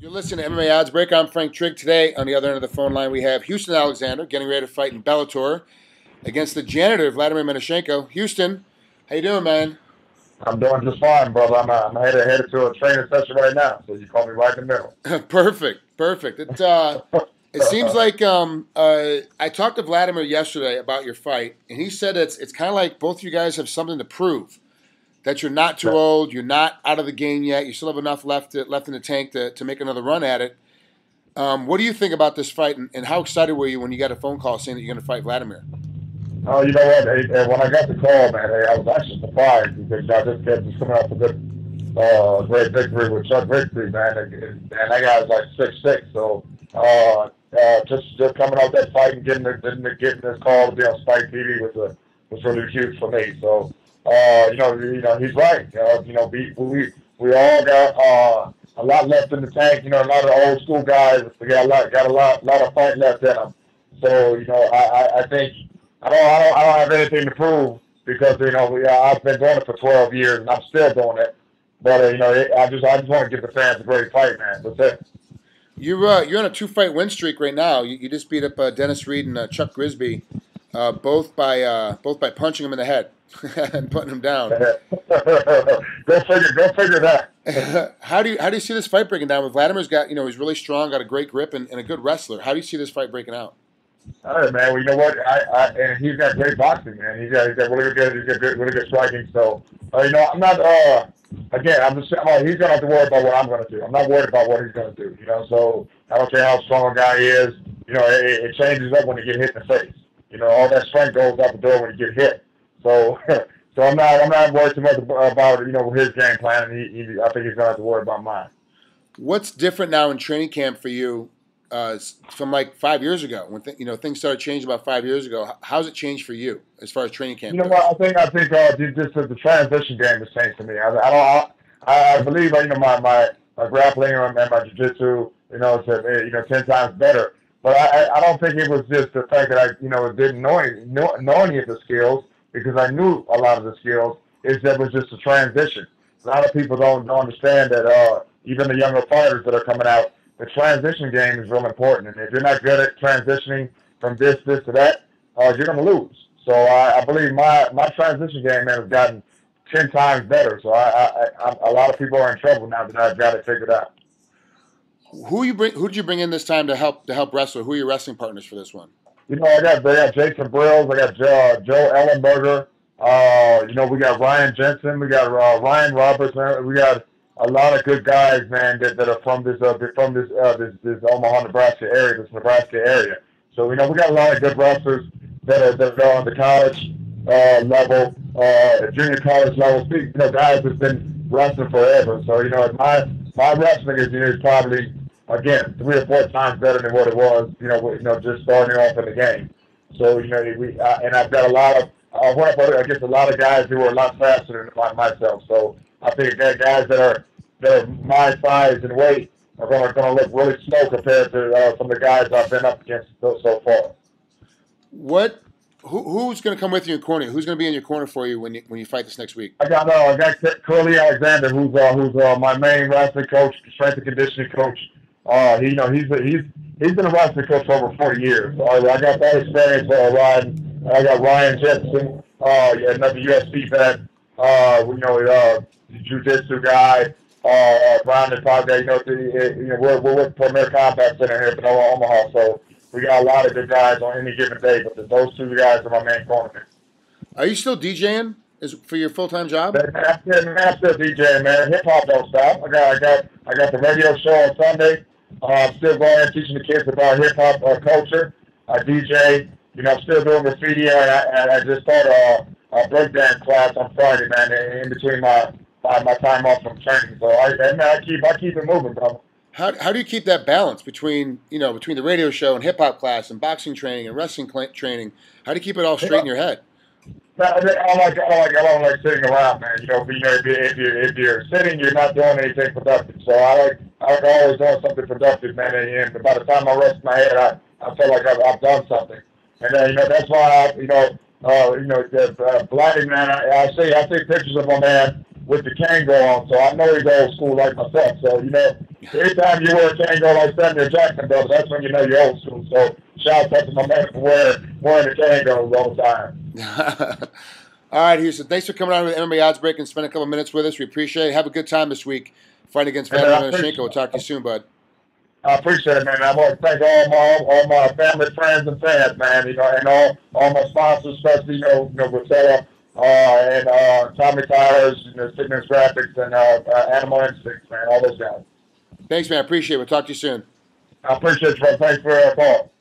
You're listening to MMA Oddsbreaker. I'm Frank Trigg. Today, on the other end of the phone line, we have Houston Alexander getting ready to fight in Bellator against the janitor, Vladimir Matyushenko. Houston, how you doing, man? I'm doing just fine, brother. I'm headed to a training session right now, so you call me right in the middle. Perfect. It seems like I talked to Vladimir yesterday about your fight, and he said it's kind of like both you guys have something to prove. That you're not too old, you're not out of the game yet, you still have enough left in the tank to make another run at it. What do you think about this fight, and how excited were you when you got a phone call saying that you're going to fight Vladimir? Oh, you know what? When I got the call, man, I was actually surprised because this kid was coming off a good, great victory with Chuck Victory, man, and that guy was like 6'6", so just coming out that fight and getting this call to be on Spike TV was really huge for me. So. He's right. We all got a lot left in the tank. A lot of old school guys. We got a lot of fight left in them. So I think I don't have anything to prove because I've been doing it for 12 years and I'm still doing it. But I just want to give the fans a great fight, man. That's it. You're on a 2-fight win streak right now. You just beat up Dennis Reed and Chuck Grisby, both by punching him in the head. And putting him down. Go figure that. How do you see this fight breaking down? With Vladimir's got he's really strong, got a great grip, and a good wrestler. How do you see this fight breaking out? All right, man. Well, you know what? And he's got great boxing, man. He's got really good striking. So I'm not. He's gonna have to worry about what I'm gonna do. I'm not worried about what he's gonna do. So I don't care how strong a guy is. It changes up when you get hit in the face. All that strength goes out the door when you get hit. So I'm not worried too much about his game plan. And I think he's gonna have to worry about mine. What's different now in training camp for you from like 5 years ago when things started changing about 5 years ago? How's it changed for you as far as training camp? What I think just the transition game has changed for me. I believe my grappling and my jiu-jitsu is 10 times better. But I don't think it was just the fact that I didn't know any of the skills. Because I knew a lot of the skills, that was just a transition. A lot of people don't understand that even the younger fighters that are coming out, the transition game is real important. And if you're not good at transitioning from this to that, you're going to lose. So I believe my transition game has gotten 10 times better. So a lot of people are in trouble now that I've got it figured out. Who did you bring in this time to help wrestle? Who are your wrestling partners for this one? I got Jason Brills, I got Joe Ellenberger, we got Ryan Jensen, we got Ryan Roberts, man. We got a lot of good guys, man, that are from this Omaha, Nebraska area. So we got a lot of good wrestlers that are on the college level, junior college level. Guys that's been wrestling forever. So my wrestling is probably, again, 3 or 4 times better than what it was, just starting off in the game. So, and I've got I went up against a lot of guys who are a lot faster than myself. So I think that guys that are my size and weight are going to look really slow compared to some of the guys I've been up against so far. Who's going to come with you in corner? Who's going to be in your corner for you when you fight this next week? I got Curly Alexander, who's my main wrestling coach, strength and conditioning coach. He's been a wrestling coach for over 40 years. So I got that experience riding. I got Ryan Jensen, another UFC vet. Jiu-jitsu guy. Brandon Pogda. We're with Premier Combat Center here in Omaha, so we got a lot of good guys on any given day. But those 2 guys are my main cornermen. Are you still DJing? For your full-time job? I'm still DJing, man. Hip hop don't stop. I got the radio show on Sunday. I'm still going and teaching the kids about hip hop culture. I DJ. I'm still doing graffiti, and I just started a breakdance class on Friday, man. In between my time off from training, so I keep it moving, bro. How do you keep that balance between the radio show and hip hop class and boxing training and wrestling training? How do you keep it all straight in your head? I don't like sitting around, man. If you're sitting, you're not doing anything productive. So I like always doing something productive, man. And by the time I rest my head, I feel like I've done something. And that's why Vladimir, man. I see pictures of my man with the Kango on, so I know he's old school like myself. So, you know, anytime you wear a Kango like Samuel Jackson does, that's when you know you're old school. So, shout out to my man for wearing the Kangos all the time. All right, Houston. Thanks for coming on with MMA Oddsbreaker and spending a couple minutes with us. We appreciate it. Have a good time this week fighting against Vladimir Matyushenko. We'll talk to you soon, bud. I appreciate it, man. I want to thank all my family, friends, and fans, man. You know, and all my sponsors, especially Rosella, and Tommy Tires, Sickness Graphics, and Animal Instincts, man. All those guys. Thanks, man. I appreciate it. We'll talk to you soon. I appreciate you, bro. Thanks for the call.